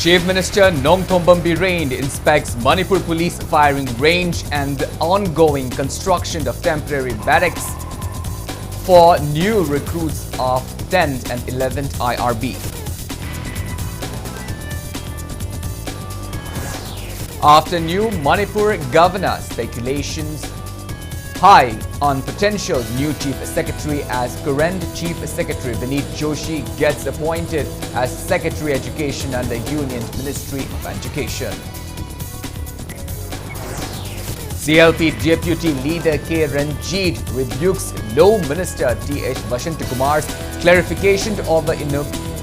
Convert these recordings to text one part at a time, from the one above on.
Chief Minister Nongthombam Bireen inspects Manipur police firing range and ongoing construction of temporary barracks for new recruits of 10th and 11th IRB. After new Manipur governor, speculations high on potential new Chief Secretary as current Chief Secretary Vinit Joshi gets appointed as Secretary Education under Union Ministry of Education. CLP Deputy Leader K. Ranjit rebukes Law Minister T.H. Vashantakumar's clarification of the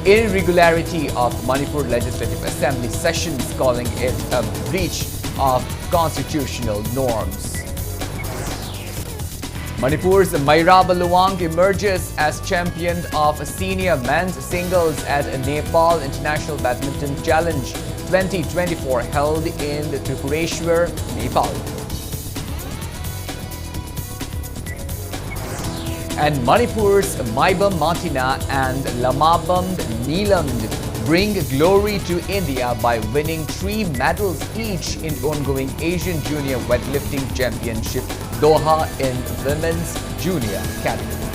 irregularity of Manipur Legislative Assembly sessions, calling it a breach of constitutional norms. Manipur's Mairaba Luwang emerges as champion of senior men's singles at Nepal International Badminton Challenge 2024 held in Tripureshwar, Nepal. And Manipur's Maibam Matina and Lamabam Neelam bring glory to India by winning 3 medals each in ongoing Asian Junior Weightlifting Championship Doha in women's junior category.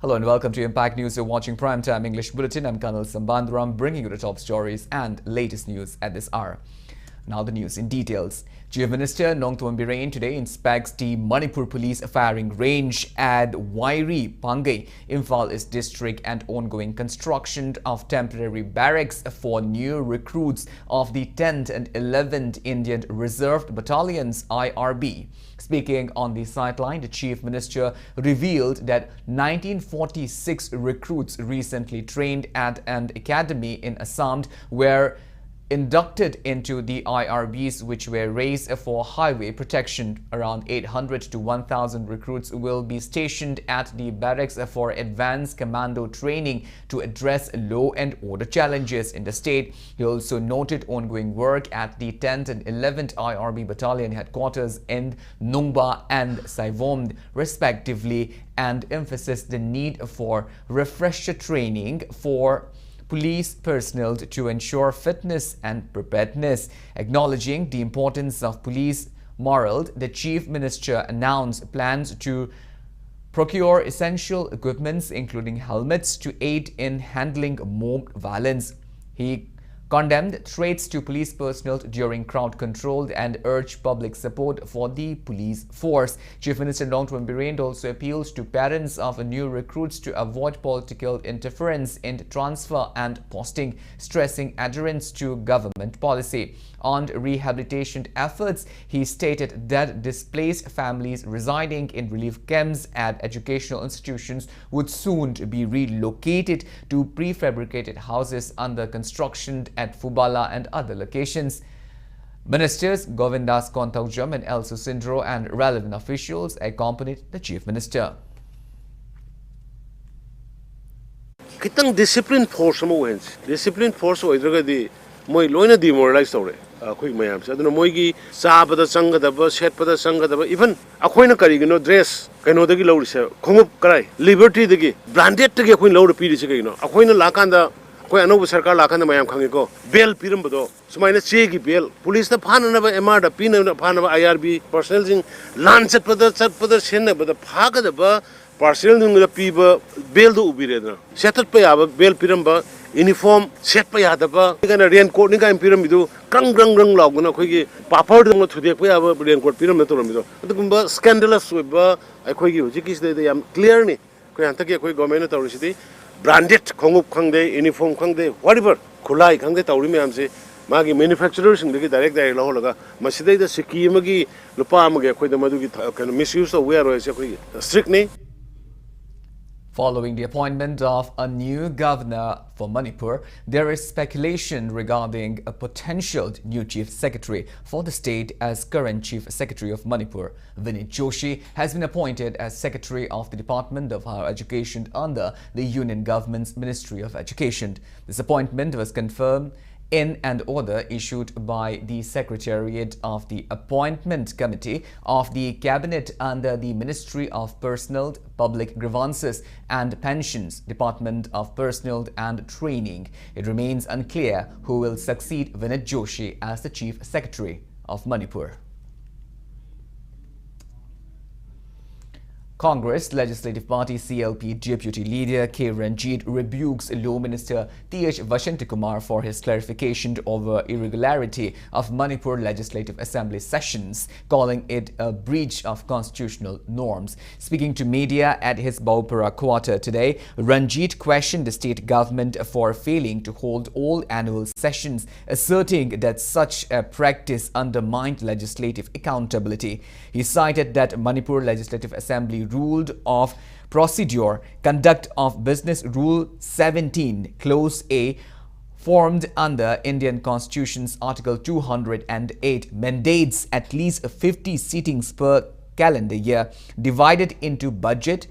Hello and welcome to Impact News. You're watching Primetime English Bulletin. I'm KANEL SHAMBANDURAM, bringing you the top stories and latest news at this hour. Now the news in details. Chief Minister Nongthombam Bireen today inspects the Manipur Police firing range at Wairi, Pangai, Imphal East District and ongoing construction of temporary barracks for new recruits of the 10th and 11th Indian Reserve Battalions IRB. Speaking on the sideline, the Chief Minister revealed that 1946 recruits recently trained at an academy in Assam were inducted into the IRBs, which were raised for highway protection. Around 800 to 1,000 recruits will be stationed at the barracks for advanced commando training to address law and order challenges in the state. He also noted ongoing work at the 10th and 11th IRB Battalion headquarters in Nungba and Saivomd, respectively, and emphasized the need for refresher training for police personnel to ensure fitness and preparedness. Acknowledging the importance of police morale, the Chief Minister announced plans to procure essential equipments including helmets to aid in handling mob violence. He condemned threats to police personnel during crowd control and urged public support for the police force. Chief Minister Nongthombam Bireen also appeals to parents of new recruits to avoid political interference in transfer and posting, stressing adherence to government policy. On rehabilitation efforts, he stated that displaced families residing in relief camps at educational institutions would soon be relocated to prefabricated houses under construction at Fubala and other locations. Ministers Govindas Kontaujam and El Susindro and relevant officials accompanied the Chief Minister. Kitang discipline force mo wens. Discipline force oidragadi moi loina demoralize tawre. Akhoi mayam sa aduna moi gi saabada sangadaba setpada sangadaba even akhoina karigino dress kaino dagi lawrise khongup karai liberty dagi branded dagi akhoin lawra piri se kaino akhoina lakanda koi anobu sarkar lakanda mayam khangi ko bail pirambado sumaina che gi bail police na phana ba mr da pina na phana ba irb personnel jing land chatpada senna ba phagada ba personnel nung da piba bail do ubire na setat pa ya ba bail piramba uniform set pa ya da ba kana raincoat ni ka piram bidu krang laguna khoi gi papar dong thudek pa ya ba raincoat piram na toram bidu adugumba scandalous ba akhoi gi hoji kis de yam clear ni koi antaki akhoi government na tawrisidi branded khongup khangde uniform khangde whatever khulai khangde tawri me amse magi manufacturers sing de direct law laga masidai da siki magi lupa amage akhoi da madu gi kind misuse of where is akhoi strict ni. Following the appointment of a new governor for Manipur, there is speculation regarding a potential new chief secretary for the state, as current chief secretary of Manipur, Vinit Joshi, has been appointed as secretary of the Department of Higher Education under the Union government's Ministry of Education. This appointment was confirmed in an order issued by the Secretariat of the Appointment Committee of the Cabinet under the Ministry of Personnel, Public Grievances and Pensions, Department of Personnel and Training. It remains unclear who will succeed Vinit Joshi as the Chief Secretary of Manipur. Congress Legislative Party CLP Deputy Leader K. Ranjit rebukes Law Minister T.H. Vashantakumar for his clarification over irregularity of Manipur Legislative Assembly sessions, calling it a breach of constitutional norms. Speaking to media at his Baupura quarter today, Ranjit questioned the state government for failing to hold all annual sessions, asserting that such a practice undermined legislative accountability. He cited that Manipur Legislative Assembly ruled of procedure, conduct of business rule 17 clause A, formed under Indian Constitution's Article 208, mandates at least 50 sittings per calendar year, divided into budget,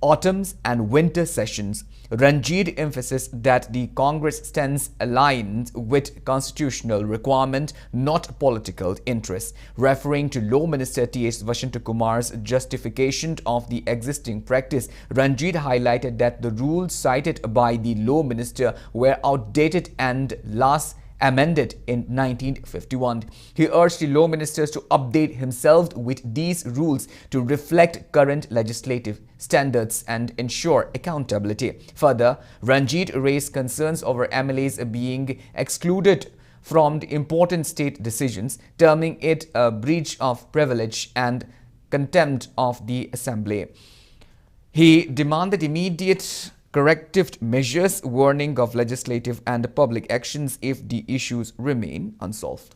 autumns and winter sessions. Ranjit emphasized that the Congress stands aligned with constitutional requirement, not political interests. Referring to Law Minister T.H. Vashantakumar's justification of the existing practice, Ranjit highlighted that the rules cited by the Law Minister were outdated and last amended in 1951. He urged the Law Ministers to update himself with these rules to reflect current legislative standards and ensure accountability. Further, Ranjit raised concerns over MLAs being excluded from the important state decisions, terming it a breach of privilege and contempt of the Assembly. He demanded immediate corrective measures, warning of legislative and public actions if the issues remain unsolved.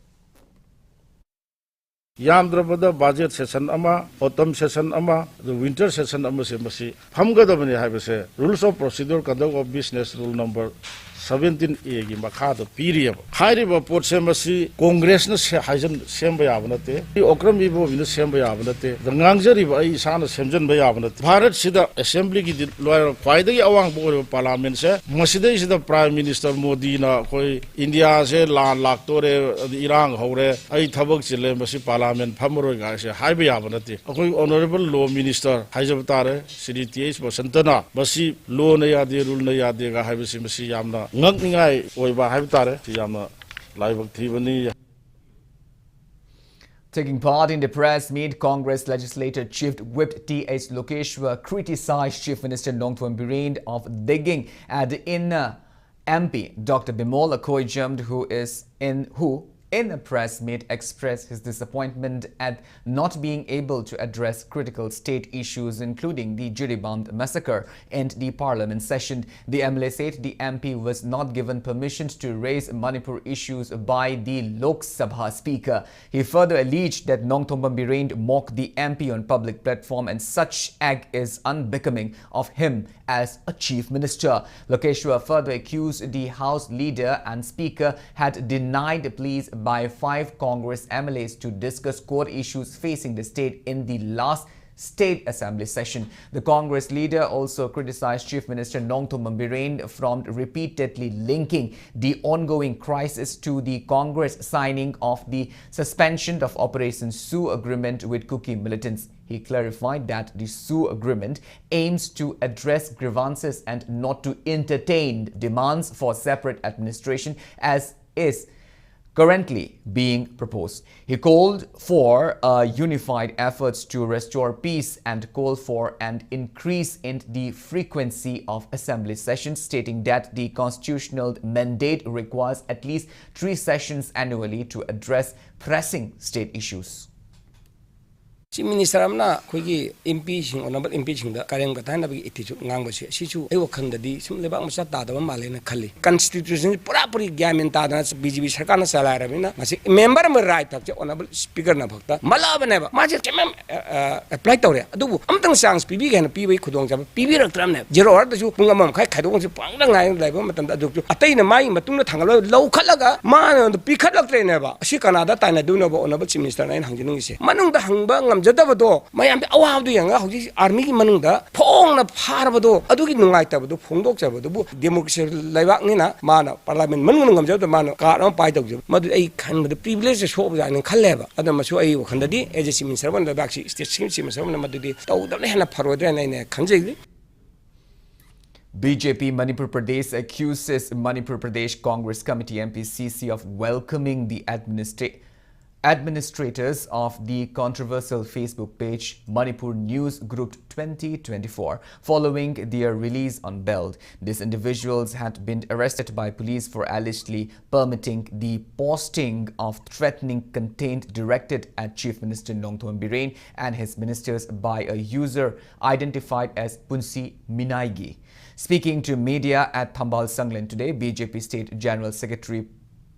Yamdrabada budget session autumn session the winter session se famgadabani haibase rules of procedure conduct of business rule number 17A gi makhada period hairiba pot semasi congress na haijan semba yabanate okram ibo bin semba yabanate the ngangjari ba ai sana semjan ba yabanate bharat sida assembly gi lawyer kwaida gi awang bo parliament se masida sida prime minister modi na koi india se la laktore irang hore ai thabak chile masi parliament phamro ga se haiba yabanate koi honorable law minister haijabtare Shri T.H. Vasantana masi law na yade rule na yade ga haibasi masi yamna Taking part in the press meet, Congress Legislator Chief Whip T.H. Lokeshwar criticized Chief Minister Nongthuam Birend of digging at the inner MP Dr. Bimol Akoijamd, who in a press meet expressed his disappointment at not being able to address critical state issues, including the Jiriband massacre and the parliament session. The MLA said the MP was not given permission to raise Manipur issues by the Lok Sabha Speaker. He further alleged that Nongthuam Birend mocked the MP on public platform, and such act is unbecoming of him as a chief minister. Lokeshwar further accused the House leader and Speaker had denied pleas by 5 Congress MLAs to discuss core issues facing the state in the last State Assembly session. The Congress leader also criticized Chief Minister Nongthuam Birend from repeatedly linking the ongoing crisis to the Congress signing of the suspension of Operation Sioux agreement with Kuki militants. He clarified that the Sioux agreement aims to address grievances and not to entertain demands for separate administration, as is currently being proposed. He called for unified efforts to restore peace and called for an increase in the frequency of assembly sessions, stating that the constitutional mandate requires at least 3 sessions annually to address pressing state issues. Chief Minister amna khoigi MP sing honorable MP sing da karem ka thana bi itichu ngangba se sichu ai wakhang da di sim lebak masa ta da male na khali constitution pura puri gyamen ta da BJP sarkar na sala ra bina masi member me right tak honorable speaker na bhakta mala bane ba ma je kemem apply tawre adu amtang chance PB ga na PB khudong jab PB rak tram ne zero hour da ju punga mam khai khaidong se pang da ngai lai ba matam da du atai na mai matung na thangalo low khalaga ma pi khatlak tre ne ba si Canada ta na du no ba honorable chief minister na hangjinung se manung da hangba jadabado mayam awadu yang army ki manung da ꯍꯣꯡꯅ ꯐꯥꯔꯕꯗꯣ ꯑꯗꯨꯒꯤ ꯅꯨꯡꯉꯥꯏꯇꯕꯗꯣ ꯐꯣꯡꯗꯣꯛꯆꯕꯗꯨꯕꯨ democracy ꯂꯩꯕꯥꯛꯅꯤꯅ ꯃꯥꯅ parliament ꯃꯅꯨꯡꯗ ꯉꯝꯖꯕꯗ ꯃꯥꯅ card ꯑꯃ ꯄꯥꯏ ꯇꯧꯖꯕ ꯃꯗꯨ ꯑꯩ ꯈꯟꯕꯗ ꯄ꯭ꯔꯤꯚꯤꯂꯦꯖ ꯁꯣꯛꯕꯖꯥꯠꯅ ꯈꯜꯂꯦꯕ ꯑꯗꯨꯅ ꯃꯁꯨ ꯑꯩ ꯋꯥꯈꯜꯗꯗꯤ ꯑꯦꯖ ꯑꯦ ꯆꯤꯐ ꯃꯤꯅꯤꯁꯇꯔ ꯑꯃꯅ ꯂꯩꯕꯥꯛꯁꯤ ꯁ꯭ꯇꯦꯠꯁꯤꯒꯤ ꯆꯤꯐ ꯃꯤꯅꯤꯁꯇꯔ ꯑꯃꯅ ꯃꯗꯨꯗꯤ ꯇꯧꯗꯕꯅ ꯍꯦꯟꯅ ꯐꯔꯣꯏꯗ꯭ꯔꯥꯅ ꯑꯩꯅ ꯈꯟꯖꯩ. BJP Manipur Pradesh accuses Manipur Pradesh Congress Committee MPCC of welcoming the administrators of the controversial Facebook page Manipur News Group 2024 following their release on bail. These individuals had been arrested by police for allegedly permitting the posting of threatening content directed at Chief Minister Nongthoam Biren and his ministers by a user identified as Punsi Minaigi. Speaking to media at Thambal Sanglen today, BJP State General Secretary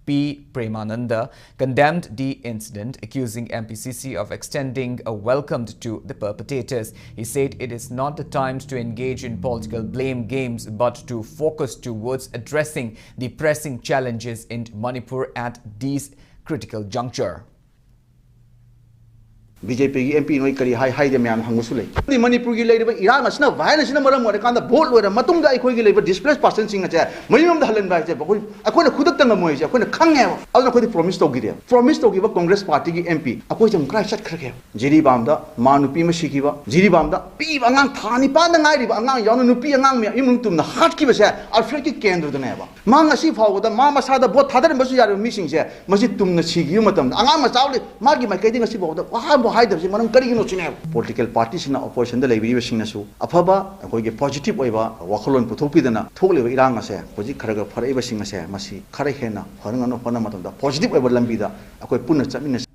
P. Premananda condemned the incident, accusing MPCC of extending a welcome to the perpetrators. He said it is not the time to engage in political blame games, but to focus towards addressing the pressing challenges in Manipur at this critical juncture. BJP की MP नोई करी high दे ma'am हंगुसुले नि मणिपुर की लेबा Iran असना violence न मरम ओरे कांदा भोट लोरे मतुंग दा अखोई की लेबा डिस्प्लेस पर्सन सिंग चे मयम दा हलन बाय चे बखोई अखोई खुदक तंग मोय चे अखोई खंगे अदन अखोई प्रॉमिस तो गिरे प्रॉमिस तो गिबा कांग्रेस पार्टी की MP अखोई जम क्राइ सट खरगे जिरी बाम दा मानुपी म सिकिबा जिरी बाम दा पी अंगांग थानी पान दा गाइरिबा अंगांग यानो नुपी अंगांग मे इमुंग तुमना हाट की बसे अल्फ्रेड की केंद्र दनेबा मा ngasi फावदा मा मसादा भोट थादर बसु यारो मिसिंग चे मसि तुमना सिगियो मतम अंगांग मसावले मागी माइकै दि ngasi फावदा वाहा बो हाइदर से मनम करी Political parties in opposition the labor singers Afaba, a positive way, Wakalon Putopidana, totally Irangase, Posi Karaga Pareva Singase, Masi, Karahena, Harangano Panamata, the positive way Lambida, a Punach.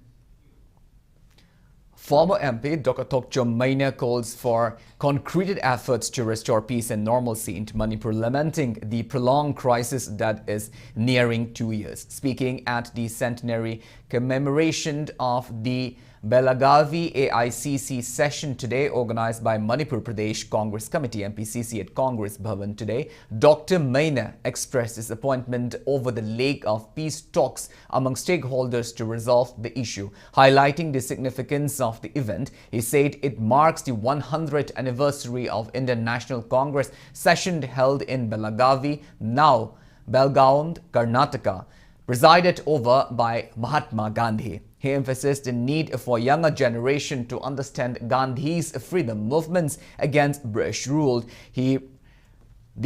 Former MP Dr. Tokcho Maina calls for concreted efforts to restore peace and normalcy in Manipur, lamenting the prolonged crisis that is nearing 2 years. Speaking at the centenary commemoration of the Belagavi AICC session today, organized by Manipur Pradesh Congress Committee MPCC at Congress Bhavan today, Dr. Maina expressed disappointment over the lack of peace talks among stakeholders to resolve the issue. Highlighting the significance of the event, he said it marks the 100th anniversary of Indian National Congress session held in Belagavi, now Belgaum, Karnataka, presided over by Mahatma Gandhi. He emphasized the need for younger generation to understand Gandhi's freedom movements against British rule. The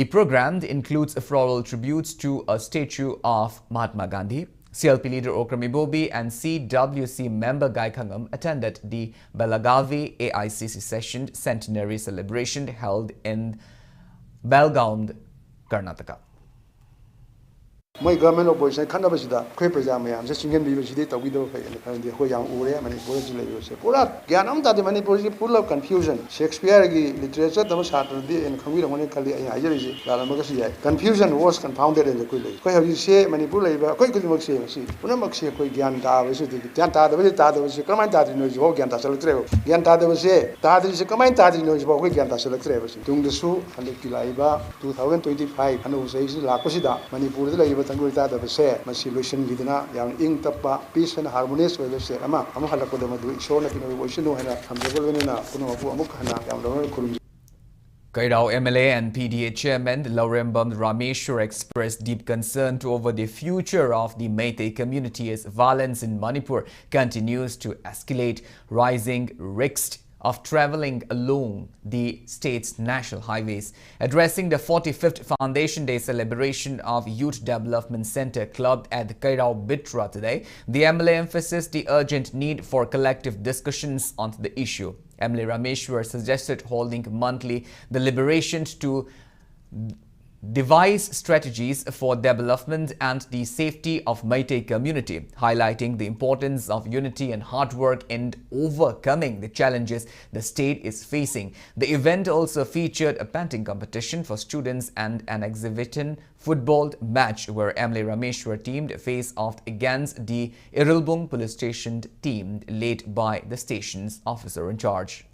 program includes floral tributes to a statue of Mahatma Gandhi. CLP leader Okrami Bobi and CWC member Gai Khangam attended the Belagavi AICC session centenary celebration held in Belgaum, Karnataka. My government opposition can't have a quick exam. I'm just thinking we should take a video and the Hoyang Ure, Manipur. Pura, Ganam that the Manipur is full of confusion. Shakespeare literature, the most Saturday and Community confusion was confounded in the Kuli. Quite have you say Manipur, quite good work say, Punamoxia, Ganta, Ganta, the Tata was a command that knows what Ganta Selectrevo. Ganta was say, that is a command that knows what Ganta Selectrevo. Tung the Su and the Kilaiba 2025 and who says La Cosida, Manipur, the Tangurita of a share, my solution Lidina, young ink tapa, peace and harmonious with the share. Ama, Amahalako, shown up in a voice, no, and I'm the Golina, Punamukana, Yam Kairao MLA and PDA Chairman Laurembam Rameshwar expressed deep concern over the future of the Meitei community as violence in Manipur continues to escalate, rising risks of traveling along the state's national highways. Addressing the 45th Foundation Day celebration of Youth Development Center clubbed at the Kairao Bitra today, the MLA emphasized the urgent need for collective discussions on the issue. MLA Rameshwar suggested holding monthly deliberations to devise strategies for development and the safety of Meitei community, highlighting the importance of unity and hard work in overcoming the challenges the state is facing. The event also featured a painting competition for students and an exhibition football match where Emily Rameshwar teamed face-off against the Irilbung police station team led by the station's officer in charge.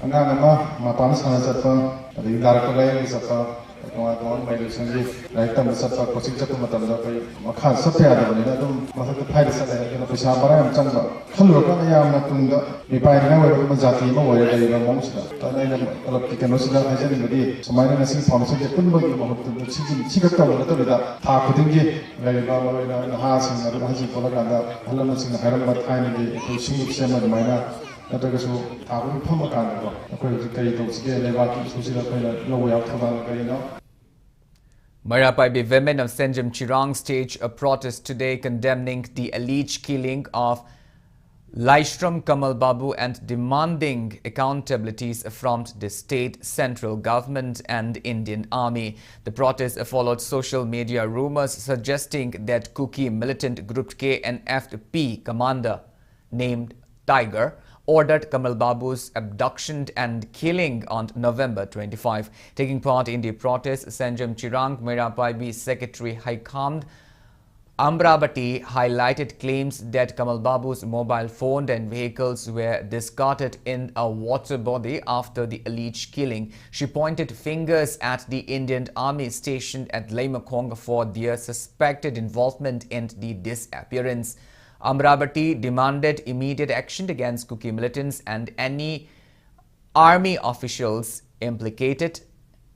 Angang ama mapan sana chapa adi darakala satpa तोंगान माइग्रेशनजी like तम सत्ता coaching चत मतम दा कोई मखा सत्ते यादव ने तुम मथक फाइल सले के पैसा बरा हम चंग खलो का याम न तुम दा बिपाय ना वे जाति म वे दे गा मोंसला तने न अलग की कनो सदा हाजन बदी समायना नसी फाउंडेशन के कुन बगी महत सिग का व तो बिदा था खुदिन के ले बा ना हा सिंग न हाजि कोला गांदा हलन सिंग हरम मत आने के कोई सिंग से मत मायना नतगसु थाबु फम कान को अखोय कई तो सिगे ले बा की सुसिला कोला लो वे आउट का करिनो Marapaibi women of Senjam Chirang staged a protest today condemning the alleged killing of Laishram Kamal Babu and demanding accountabilities from the state, central government and Indian Army. The protest followed social media rumors suggesting that Kuki militant group KNFP commander named Tiger ordered Kamal Babu's abduction and killing on November 25. Taking part in the protest, Senjam Chirang Marapaibi Secretary High Command Amravati highlighted claims that Kamal Babu's mobile phone and vehicles were discarded in a water body after the alleged killing. She pointed fingers at the Indian Army stationed at Laimakong for their suspected involvement in the disappearance. Amravati demanded immediate action against Kuki militants and any army officials implicated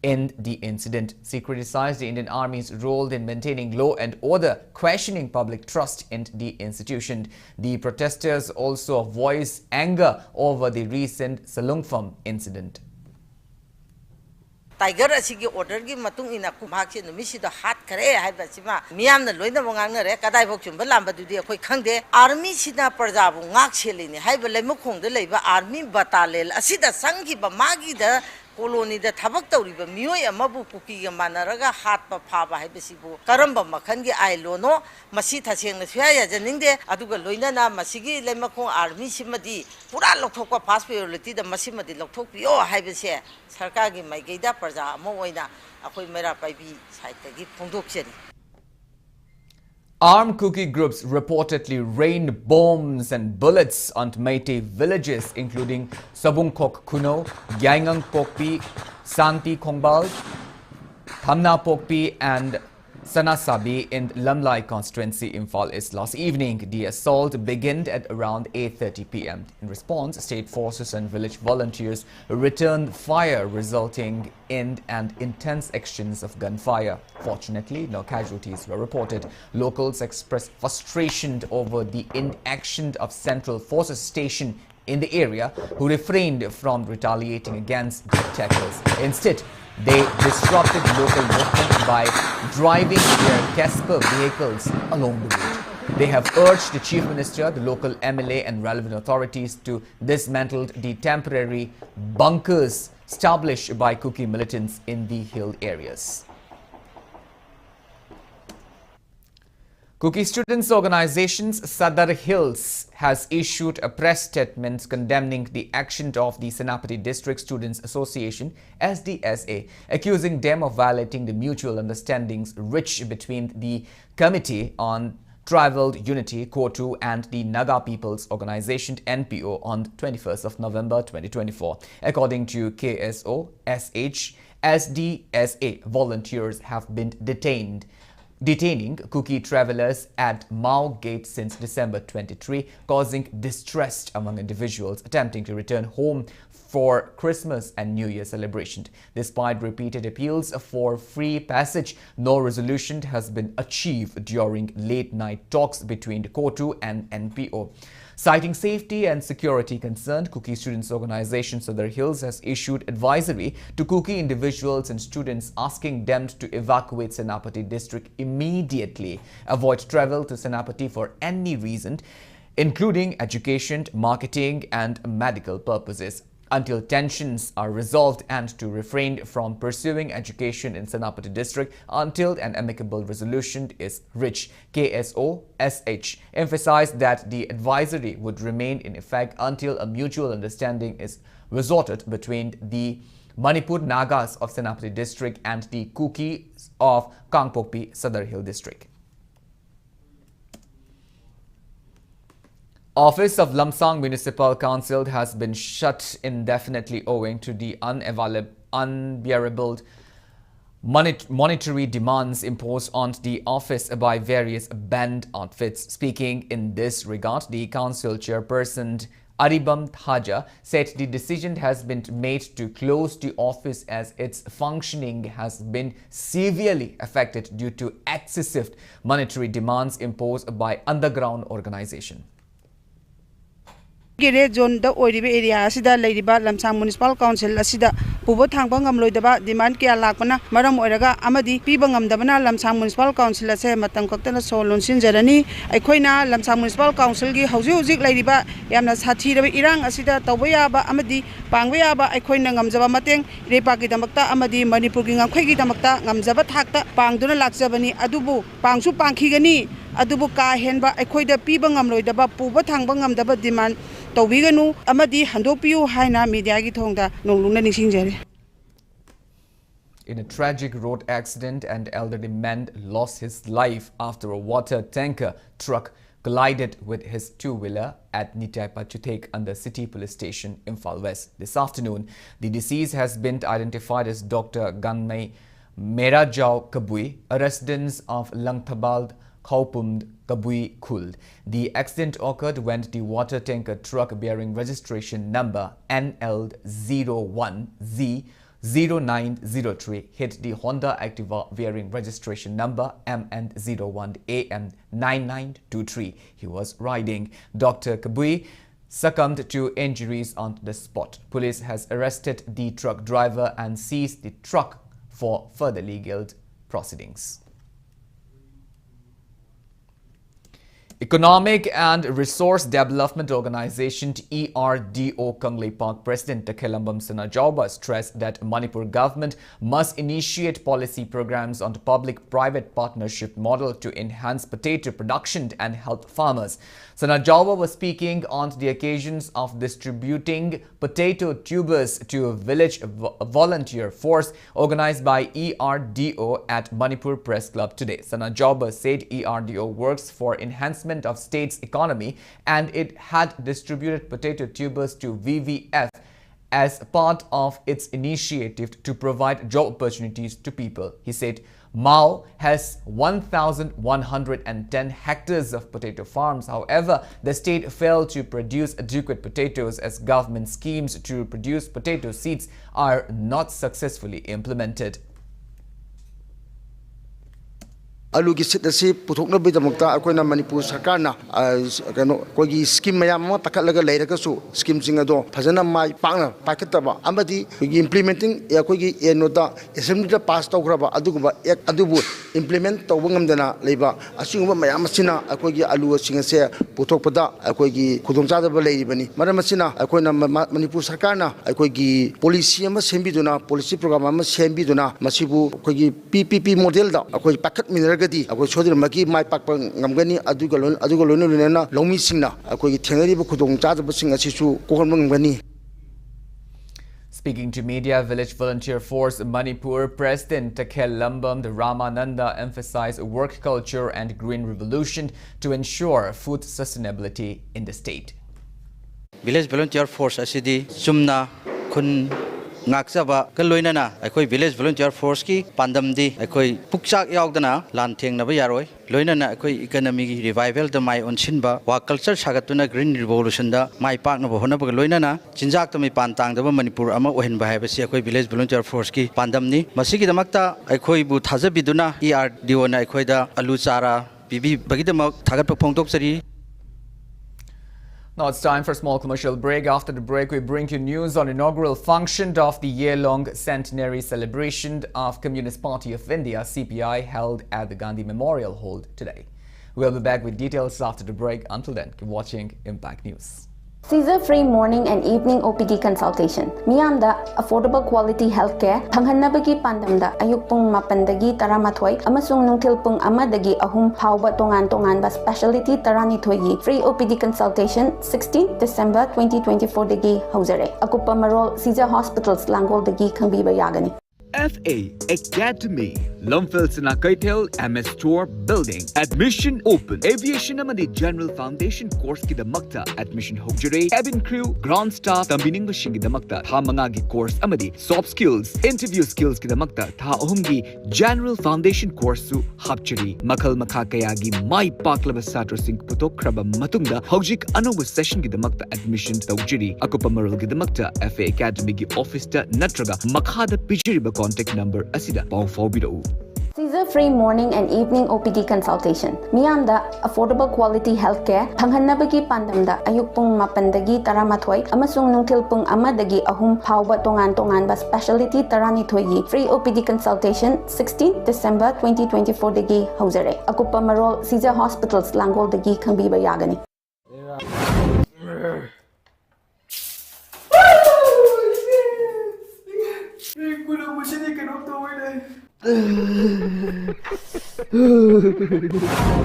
in the incident. She criticized the Indian Army's role in maintaining law and order, questioning public trust in the institution. The protesters also voiced anger over the recent Salungpham incident. Tiger asigi order gi matung ina kumhak se numi sida hat khare haiba sima miyam na loina mongang na re kadai bok chum lamba du di khoi khangde army sida parja bu ngak selini haiba leimu khong de leiba army batalel asida sanggi ba magi da colony da thabak tawriba miyoi amabu kuki ga manaraga hat pa phaba haibasibu karamba makhan gi ai lono masi thaseng na thya ya janingde aduga loina na masigi leimakong army simadi pura lokthokpa first priority da masimadi lokthokpiyo haibase sarkar gi maigeida praja amo oina akhoi Marapaibi side gi phongdokchari. Armed Kuki groups reportedly rained bombs and bullets on Meitei villages including Sabungkok Kuno, Gyangang Pokpi, Santi Kongbal, Thamna Pokpi and Sanasabi in Lamlai constituency, Imphal East last evening. The assault began at around 8:30 p.m. In response, state forces and village volunteers returned fire, resulting in an intense exchange of gunfire. Fortunately, no casualties were reported. Locals expressed frustration over the inaction of Central Forces Station in the area, who refrained from retaliating against the attackers. Instead, they disrupted local movement by driving their Casper vehicles along the route. They have urged the Chief Minister, the local MLA and relevant authorities to dismantle the temporary bunkers established by Kuki militants in the hill areas. Kuki Students Organization's Sadar Hills has issued a press statement condemning the action of the Senapati District Students Association SDSA, accusing them of violating the mutual understandings reached between the Committee on Tribal Unity (KOTU) and the Naga People's Organization (NPO) on 21st of November 2024. According to KSO SH, SDSA volunteers have been detaining Kuki travelers at Mao Gate since December 23, causing distress among individuals attempting to return home for Christmas and New Year celebration. Despite repeated appeals for free passage, no resolution has been achieved during late-night talks between the KOTU and NPO. Citing safety and security concern, Kuki Students Organization Sadar Hills has issued advisory to Kuki individuals and students asking them to evacuate Senapati district immediately, avoid travel to Senapati for any reason, including education, marketing and medical purposes, until tensions are resolved, and to refrain from pursuing education in Senapati district until an amicable resolution is reached. KSO SH emphasized that the advisory would remain in effect until a mutual understanding is resorted between the Manipur Nagas of Senapati district and the Kukis of Kangpokpi Sadar Hill district. Office of Lamsang Municipal Council has been shut indefinitely owing to the unbearable monetary demands imposed on the office by various band outfits. Speaking in this regard, the council chairperson Aribam Thaja said the decision has been made to close the office as its functioning has been severely affected due to excessive monetary demands imposed by underground organization. Red zone the area asida Ladybah Lamsang Municipal Council asida Pubo Tangbangam Loidaba demand Kia Lakana Madam Oraga Amadi Pibangam Dabana Lamsang Municipal Council say Matangkotana Solon Sinjarani Equina Lamsang Municipal Council gi Hausi Ladybah Yamna Sati Irang asida Tawayaba Amadi Pangwayaba Equina Gamzaba Mateng Repaki Damakta Amadi Manipur Kwegi Damakta Gamzaba Takta Pangduna Laksabani Adubu Pangsu Pankigani Adubu Ka Henba Equida Pibangam Loidaba Pubo Tangbangam Daba demand Tawiganu Amadi Handopiu Haina Media Gitonga Noluna Nishinjari. In a tragic road accident, an elderly man lost his life after a water tanker truck collided with his two-wheeler at Nitai Pachutek under City Police Station, Imphal West. This afternoon, the deceased has been identified as Dr. Ganmei Merajau Kabui, a resident of Langthabald, Kaupumd, Kabui Khuld. The accident occurred when the water tanker truck bearing registration number NL01Z0903 hit the Honda Activa bearing registration number MN01AM9923 he was riding. Dr. Kabui succumbed to injuries on the spot. Police has arrested the truck driver and seized the truck for further legal proceedings. Economic and Resource Development Organization ERDO Kanglei Park President Takhelambam Sanajauba stressed that Manipur government must initiate policy programs on the public-private partnership model to enhance potato production and help farmers. Sanajauba was speaking on the occasions of distributing potato tubers to a village volunteer force organized by ERDO at Manipur Press Club today. Sanajauba said ERDO works for enhancement of state's economy and it had distributed potato tubers to VVF as part of its initiative to provide job opportunities to people. He said Mao has 1,110 hectares of potato farms. However, the state failed to produce adequate potatoes as government schemes to produce potato seeds are not successfully implemented. Alu gi sit asi puthokna bi damakta akoina Manipur sarkarna kano kogi scheme mayam ma takalaga leiraga su scheme singa do phajana mai pangna pakataba amadi kogi implementing kogi enoda assembly da pass tawgraba aduguba ek adubu implement tawbangamdana leiba asinguma mayam asina akogi alu singa se puthokpada akogi khudongcha da leiribani maram asina akoina Manipur sarkarna akogi policy ama sembiduna policy program ama sembiduna masibu kogi PPP model da akoi pakat min gadi akoi chodira maki mai pakpa ngamgani aduga lono lena lomi singna akoi thenari bu khudong cha ba singa sisu kohon ngamgani. Speaking to media, Village Volunteer Force Manipur President Takhelambam Ramananda emphasized work culture and green revolution to ensure food sustainability in the state. Village Volunteer Force asidi sumna kun Naksaba Kaloinana, Akoi Village Volunteer Force ki Pandamdi, Akoi Puksak Yaudana, Lanting Nabayaroi, Loinana, Akoi Economic Revival, the my on Shinba, Wa Culture Sagatuna Green Revolution, da, my partner Honaba Loinana, Chinjak to me Pantang, the Manipur Ama Ohen Bahabasi, Akoi Village Volunteer Force ki Pandamni, Masiki the Makta, Akoi Butazabiduna, ERDO, Akoida, Alusara, Bibi Bagidamok, Tagapa Pongtoksari. Now it's time for a small commercial break. After the break, we bring you news on inaugural function of the year-long centenary celebration of Communist Party of India, CPI, held at the Gandhi Memorial Hall today. We'll be back with details after the break. Until then, keep watching Impact News. Seizure-free morning and evening OPD consultation. Miyamda affordable quality healthcare. Thanghanabagi pandamda ayuk pung mapandagi taramathoi amasung nungthil pung amadagi ahum phauba tongan ba specialty taranithoi free OPD consultation 16 December 2024 dagi hauzare. Akupa marol Caesar Hospitals Langol dagi khangbiba yagani. FA Academy, Lumfelsana Kaitel MS Store Building. Admission open. Aviation amadi General Foundation course ki damakta admission hokjare. Cabin crew, ground staff, tambining machine ki damakta tha mangagi course amadi soft skills, interview skills ki damakta tha ahumgi General Foundation course su hapchari. Makal makha kayagi mai paklaba satra sing putok kraba matungda hojik anoba session ki damakta admission tawjiri. Akupa maral ki damakta FA Academy ki office ta natraga makhada pijiriba contact number asida pau fawbirau. Seizure-free morning and evening OPD consultation. Miyamda affordable quality healthcare phanghanabagi pandamda ayuk pung 8dagi 12 amasung nungthil pung 1dagi 3 phawba tongan-tonganba specialty 12 gi free OPD consultation 16 December 2024 dagi haujare. Akupa marol Caesar Hospitals Langol dagi khangbiba yagani.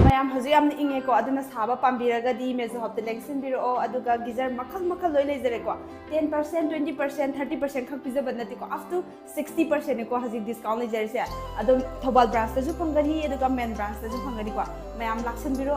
mayam hoji am inge ko aduna saba pambiraga di mezo hopte lengsin biro aduga gizar makal loi lejere ko 10% 20% 30% khak pizza banati ko up to 60% ko haji discount lejere se adum thobal branch ta ju phangani aduga main branch ta ju phangani ko mayam laksin biro.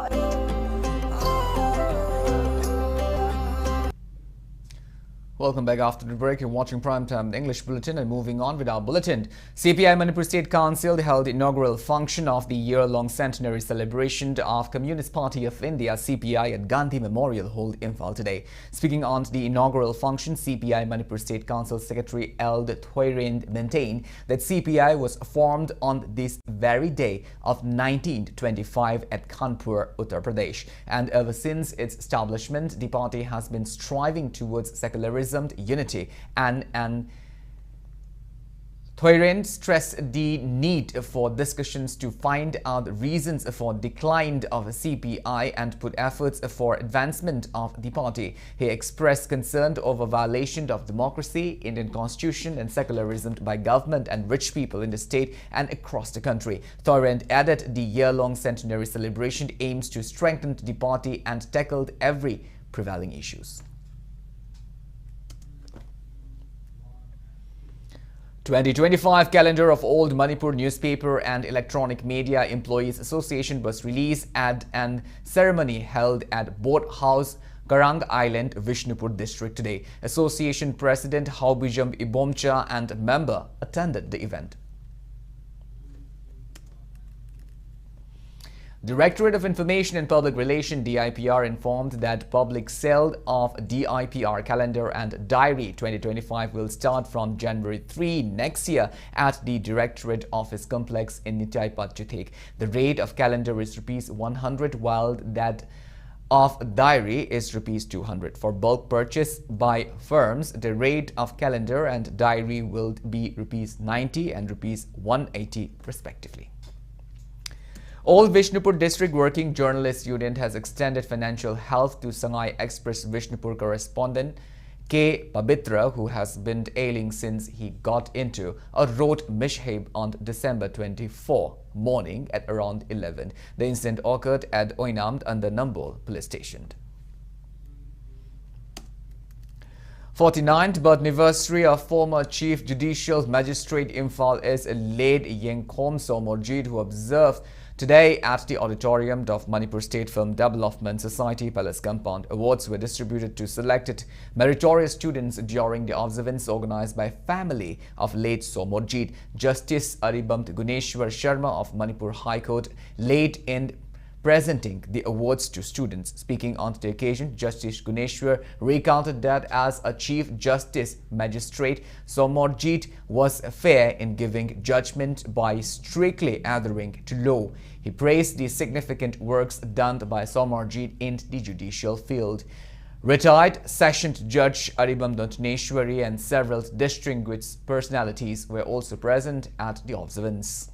Welcome back after the break. You're watching Primetime English Bulletin and moving on with our bulletin. CPI Manipur State Council held the inaugural function of the year-long centenary celebration of Communist Party of India CPI at Gandhi Memorial Hall, Imphal today. Speaking on the inaugural function, CPI Manipur State Council Secretary L. Thoirind maintained that CPI was formed on this very day of 1925 at Kanpur, Uttar Pradesh. And ever since its establishment, the party has been striving towards secularism, unity, and Thoirind stressed the need for discussions to find out reasons for decline of CPI and put efforts for advancement of the party. He expressed concern over violation of democracy, Indian constitution and secularism by government and rich people in the state and across the country. Thoirind added the year-long centenary celebration aims to strengthen the party and tackled every prevailing issues. 2025 calendar of Old Manipur Newspaper and Electronic Media Employees Association was released at an ceremony held at Boat House, Karang Island, Vishnupur district today. Association President Haubijam Ibomcha and member attended the event. Directorate of Information and Public Relations DIPR informed that public sale of DIPR calendar and diary 2025 will start from January 3 next year at the Directorate Office Complex in Nityaipat, Juthek. The rate of calendar is ₹100 while that of diary is ₹200. For bulk purchase by firms, the rate of calendar and diary will be ₹90 and ₹180 respectively. All Vishnupur District Working Journalists Union has extended financial help to Sangai Express Vishnupur correspondent K. Pabitra, who has been ailing since he got into a road mishap on December 24 morning at around 11. The incident occurred at Oinamd under Nambol police station. 49th birth anniversary of former Chief Judicial Magistrate Imphal is late Yengkhom Somorjit, who observed today at the auditorium of Manipur State Film Development Society Palace Compound. Awards were distributed to selected meritorious students during the observance organized by family of late Somorjit. Justice Aribamt Guneshwar Sharma of Manipur High Court led in presenting the awards to students. Speaking on the occasion, Justice Guneshwar recounted that as a Chief Justice Magistrate, Somorjit was fair in giving judgment by strictly adhering to law. He praised the significant works done by Somorjit in the judicial field. Retired Sessions Judge Aribam Dantneshwari and several distinguished personalities were also present at the observance.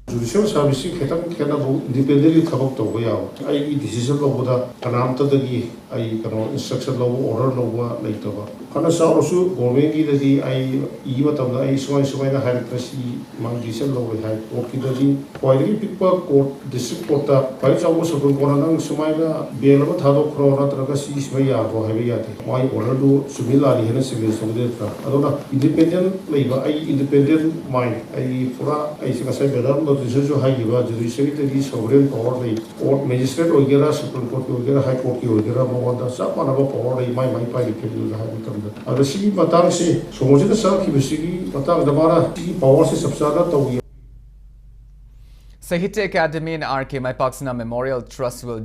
Judicial service independently tabok to I decision of the Kanamta ai kano instruction law order law laitaba kana sa also government ki dadi ai iba tamda ai swai na high presi mangdisel law hai court ki dadi koiri pipa court district court ta pai chawo supreme court nang sumai na belama thado krona traga si ismai ya bo hai ya te mai order do sumila ri hena civil somde ta adona independent leiba ai independent mind ai pura ai sika sai bedam do decision hai ba judiciary te di sovereign power dei court magistrate ogera supreme court ogera high court ogera mo da sa mana ba power dei mai pai ri ke du hai tam da ada si matang se somoje da sa ki bisigi matang da mara ki power se sabsa da to Sahitya Academy and RK Maipaksana Memorial Trust will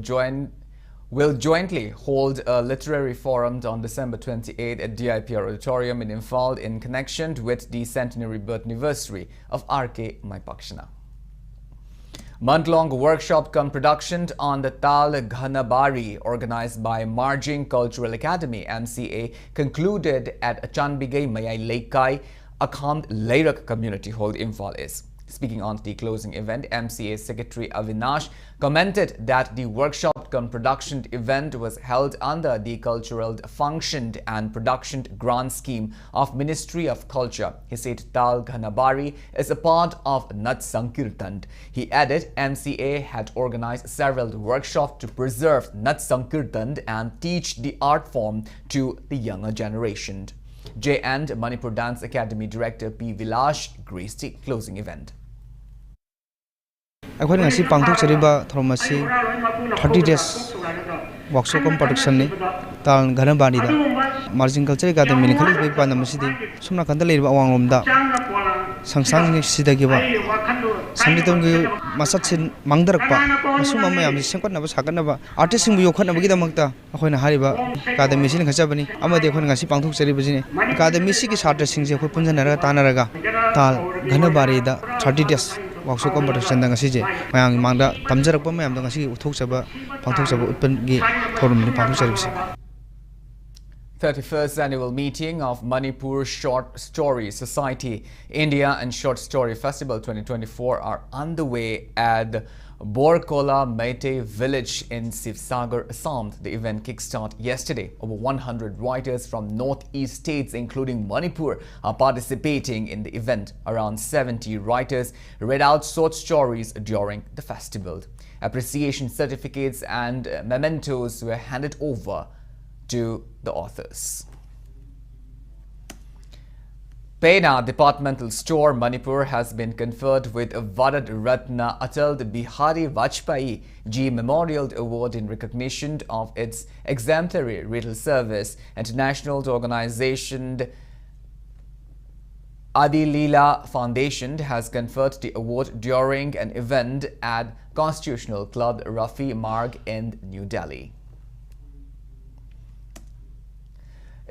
jointly hold a literary forum on December 28 at DIPR Auditorium in Imphal in connection with the centenary birth anniversary of RK Maipaksana. Month-long workshop cum production on the Tal Ghanabari organized by Marjing Cultural Academy MCA concluded at Chanbigai Mayai Laikai Akhand Lairak Community Hall Imphal is. Speaking on the closing event, MCA Secretary Avinash commented that the workshop cum production event was held under the Cultural Function and Production Grant Scheme of Ministry of Culture. He said Tal Ghanabari is a part of Nat Sankirtan. He added MCA had organized several workshops to preserve Nat Sankirtan and teach the art form to the younger generation. J and Manipur Dance Academy Director P. Vilash graced the closing event. अखोन ngasi pangthok chariba thormasi 30 days workshop production ni tal Ghanabari da Marjing Culture Academy ni khali be panamasi di sumna kanda leiba awangom da sangsang ni sidagi ba samditong gi masatsin mangdarakpa masuma mayam sengkot na ba sagan na ba artist sing bu yokhat na ba gidamakta akhona hariba academy sin khachabani amade akhon ngasi pangthok chariba jine academy si ki sartre sing je khoi punjanara tanaraga tal Ghanabari da 30 days workshop competition da ngasi je mayang mangda tamjarakpa mayam da ngasi uthokchaba pangthokchaba utpan gi forum ni pangthok charibse 31st annual meeting of Manipur Short Story Society India and Short Story Festival 2024 are underway at Borkola Meitei village in Sivsagar, Assam. The event kickstarted yesterday. Over 100 writers from northeast states including Manipur are participating in the event. Around 70 writers read out short stories during the festival. Appreciation certificates and mementos were handed over to the authors. Pena Departmental Store, Manipur has been conferred with a Bharat Ratna Atal Bihari Vajpayee Ji Memorial Award in recognition of its exemplary retail service. International organization Adi Leela Foundation has conferred the award during an event at Constitutional Club Rafi Marg in New Delhi.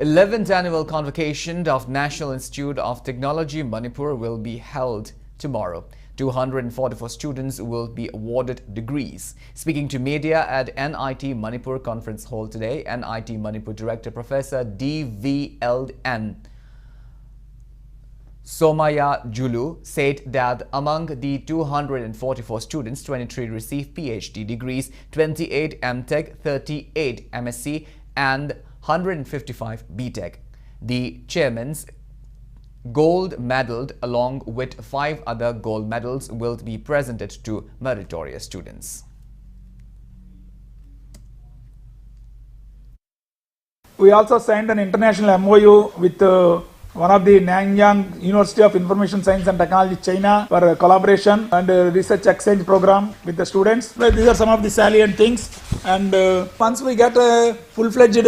11th annual convocation of National Institute of Technology Manipur will be held tomorrow. 244 students will be awarded degrees. Speaking to media at NIT Manipur Conference Hall today, NIT Manipur Director Professor DVLN Somaya Julu said that among the 244 students, 23 received PhD degrees, 28 MTech, 38 MSc and 155 BTech. The chairman's gold medal along with 5 other gold medals will be presented to meritorious students. We also signed an international MOU with one of the Nanyang University of Information Science and Technology, China, for collaboration and research exchange program with the students. These are some of the salient things. And once we get full-fledged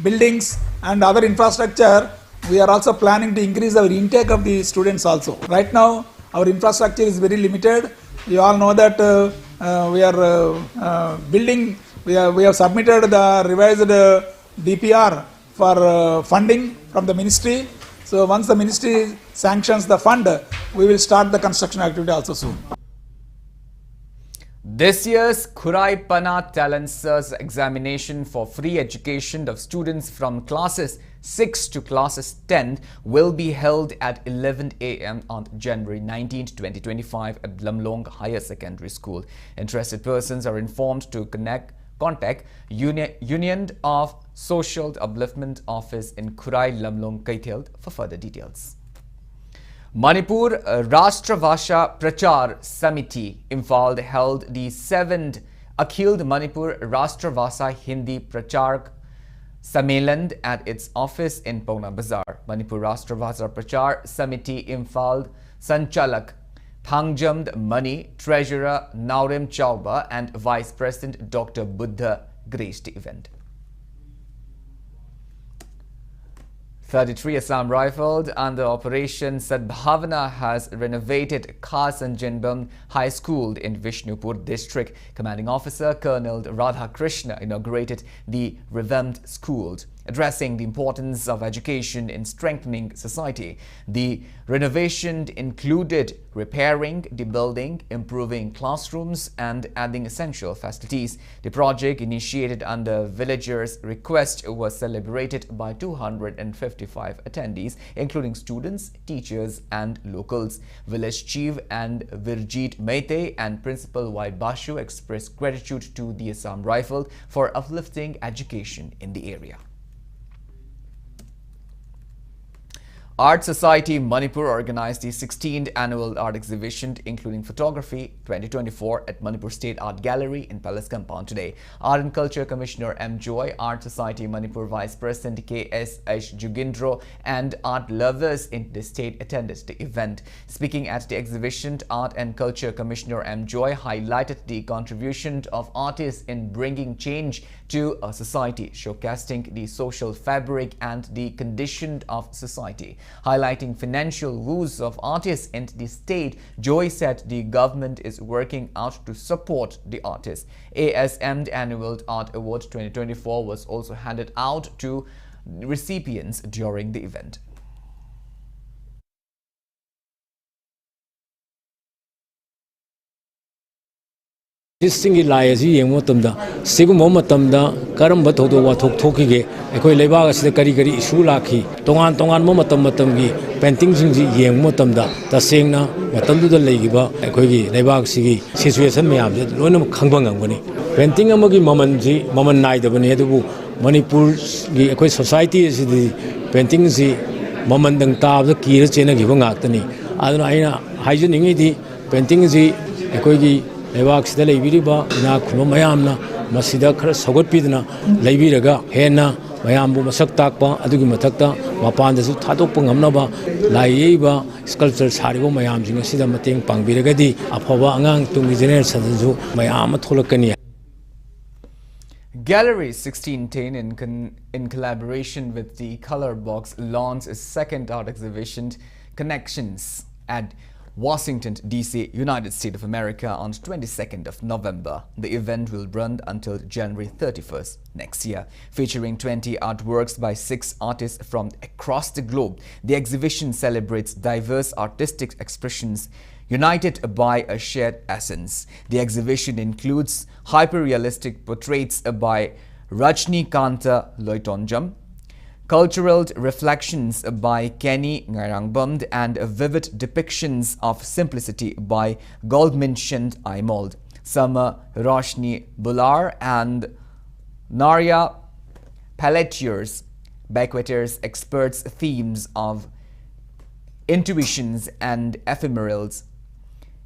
buildings and other infrastructure, we are also planning to increase our intake of the students also. Right now, our infrastructure is very limited. You all know that we are building, we have submitted the revised DPR for funding from the ministry. So once the ministry sanctions the fund, we will start the construction activity also soon. This year's Khurai Pana Talent Search examination for free education of students from classes 6 to classes 10 will be held at 11 a.m. on January 19, 2025 at Lamlong Higher Secondary School. Interested persons are informed to Contact Union of Social Upliftment Office in Khurai Lamlong Kaithel for further details. Manipur Rashtra Vasha Prachar Samiti Imphal held the 7th Akhil Manipur Rashtra Vasa Hindi Prachar Sammelan at its office in Pauna Bazaar. Manipur Rashtra Vasa Prachar Samiti Imphal Sanchalak Thangjamd Mani, Treasurer Naurem Chauba and Vice President Dr. Buddha graced the event. 33 Assam Rifles under Operation Sadbhavana has renovated Khasanjanbam High School in Vishnupur district. Commanding Officer Colonel Radhakrishna inaugurated the revamped schools. Addressing the importance of education in strengthening society, the renovation included repairing the building, improving classrooms and adding essential facilities. The project, initiated under villagers' request, was celebrated by 255 attendees, including students, teachers and locals. Village Chief and Virjit Mehte and Principal Y. Bashu expressed gratitude to the Assam Rifle for uplifting education in the area. Art Society Manipur organized the 16th annual art exhibition, including photography 2024 at Manipur State Art Gallery in Palace Compound today. Art and Culture Commissioner M. Joy, Art Society Manipur Vice President K.S.H. Jugindro and art lovers in the state attended the event. Speaking at the exhibition, Art and Culture Commissioner M. Joy highlighted the contribution of artists in bringing change to a society, showcasing the social fabric and the condition of society. Highlighting financial woes of artists in the state, Joy said the government is working out to support the artists. ASM Annual Art Award 2024 was also handed out to recipients during the event. Singi lai asi yengmo tamda sigummo matamda karamba thodo wa thokige ekoi leiba asida kari kari issue lakhi tongan mo matam gi painting sing ji yengmo tamda tasengna matamdu da leigiba ekoi gi leiba sigi situation mayam je loina khangbang ngani painting amagi maman nai da bani adubu Manipur gi ekoi society asidi painting ji maman dang ta da kira chena gi bangaktani aduna aina haijeningi di painting ji ekoi gi Levaxida Labiriba, Nakuno Mayamna, Masida Sogot Labiraga, Hena, Mayambu Masaktakpa, Adugimatakta, Mapan the Tatopungamnaba, Laiba, sculptures Haribo Mayam, Sida Mating, Pangviragadi, Apova Angang, Tungizener Sanzu, Mayama Tolokania. Gallery 1610 in collaboration with the Color Box launched its second art exhibition, Connections, at Washington, D.C., United States of America on 22nd of November. The event will run until January 31st next year. Featuring 20 artworks by 6 artists from across the globe, the exhibition celebrates diverse artistic expressions united by a shared essence. The exhibition includes hyper-realistic portraits by Rajnikanta Loitonjam, cultural reflections by Kenny Ngarangband and vivid depictions of simplicity by Goldminchand Aimold. Summer Roshni Bular and Narya Pelletiers Banqueters experts themes of intuitions and ephemerals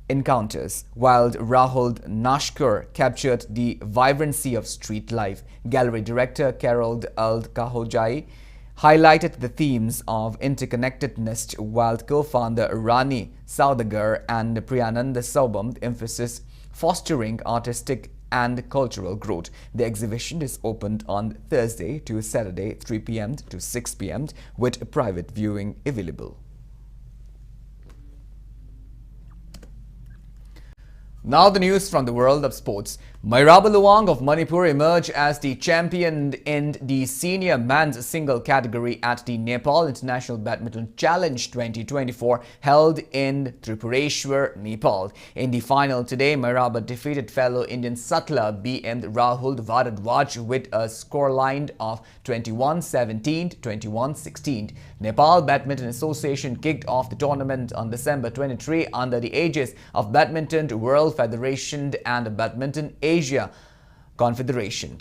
encounters, while Rahul Nashkar captured the vibrancy of street life. Gallery director Carol Al-Kahojai highlighted the themes of interconnectedness, while co-founder Rani Saudagar and Priyananda Saubam emphasis fostering artistic and cultural growth. The exhibition is opened on Thursday to Saturday 3 p.m. to 6 p.m. with private viewing available. Now the news from the world of sports. Mairaba Luwang of Manipur emerged as the champion in the senior men's single category at the Nepal International Badminton Challenge 2024 held in Tripureshwar, Nepal. In the final today, Mairaba defeated fellow Indian Satla BM Rahul Varadwaj with a scoreline of 21-17, 21-16. Nepal Badminton Association kicked off the tournament on December 23 under the aegis of Badminton World Federation and Badminton Asia Confederation.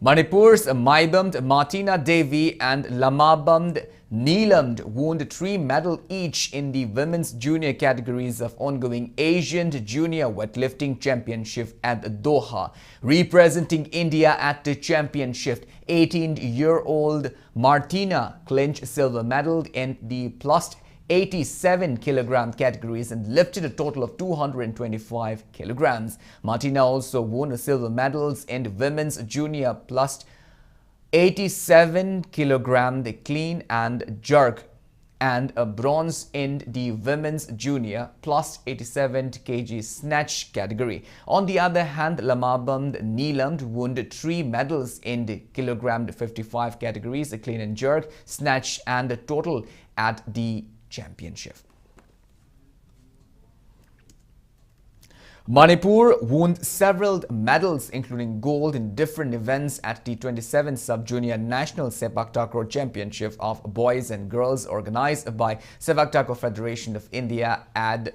Manipur's Maibamd Martina Devi and Lamabamd Neelamd won 3 medals each in the women's junior categories of ongoing Asian Junior Weightlifting Championship at Doha. Representing India at the championship, 18-year-old Martina clinched silver medal in the plus 87 kilogram categories and lifted a total of 225 kilograms. Martina also won silver medals in women's junior plus 87 kilogram the clean and jerk and a bronze in the women's junior plus 87 kg snatch category. On the other hand, Lamabamd Neelamd won 3 medals in the kilogram 55 categories, the clean and jerk, snatch and the total at the championship. Manipur won several medals including gold in different events at the 27th Sub-Junior National Sepak Takraw Championship of Boys and Girls organized by Sepak Takraw Federation of India at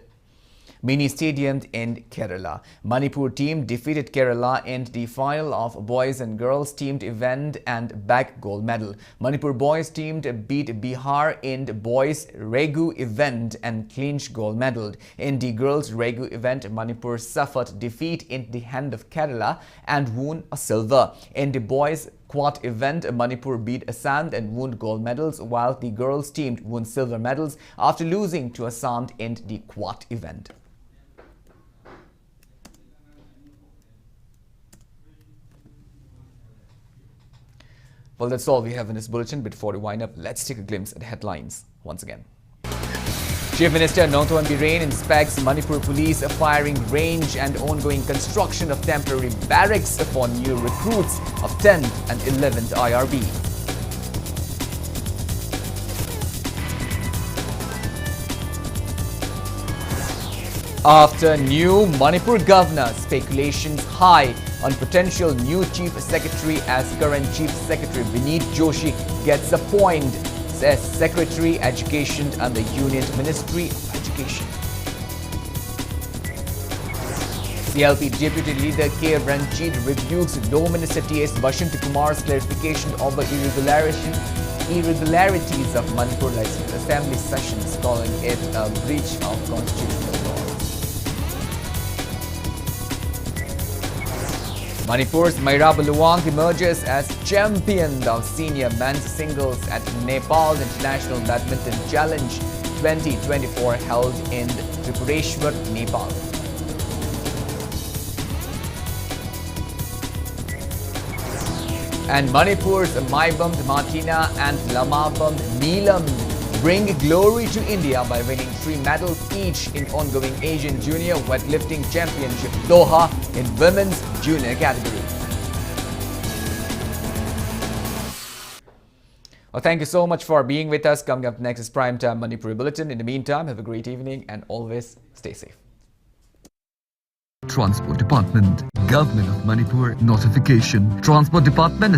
Mini Stadium in Kerala. Manipur team defeated Kerala in the final of boys and girls teamed event and bagged gold medal. Manipur boys team beat Bihar in the boys Regu event and clinched gold medal. In the girls Regu event, Manipur suffered defeat in the hand of Kerala and won a silver. In the boys quad event, Manipur beat Assam and won gold medals, while the girls team won silver medals after losing to Assam in the quad event. Well, that's all we have in this bulletin. Before we wind up, let's take a glimpse at the headlines once again. Chief Minister Nongthoan Birane inspects Manipur Police firing range and ongoing construction of temporary barracks for new recruits of 10th and 11th IRB. After new Manipur governor, speculations high on potential new Chief Secretary as current Chief Secretary Vineet Joshi gets appointed as Secretary Education under Union Ministry of Education. CLP Deputy Leader K. Ranjit rebukes Law Minister T.S. Bashant Kumar's clarification of the irregularities of Manipur Legislative Assembly sessions, calling it a breach of constitutional law. Manipur's Maira Baluang emerges as champion of senior men's singles at Nepal International Badminton Challenge 2024 held in Tripureshwar, Nepal. And Manipur's Maibamd Martina and Lamabamd Neelamd bring glory to India by winning 3 medals each in ongoing Asian Junior Weightlifting Championship Doha in women's junior category. Well, thank you so much for being with us. Coming up next is Primetime Manipuri Bulletin. In the meantime, have a great evening and always stay safe. Transport Department, Government of Manipur, notification. Transport Department is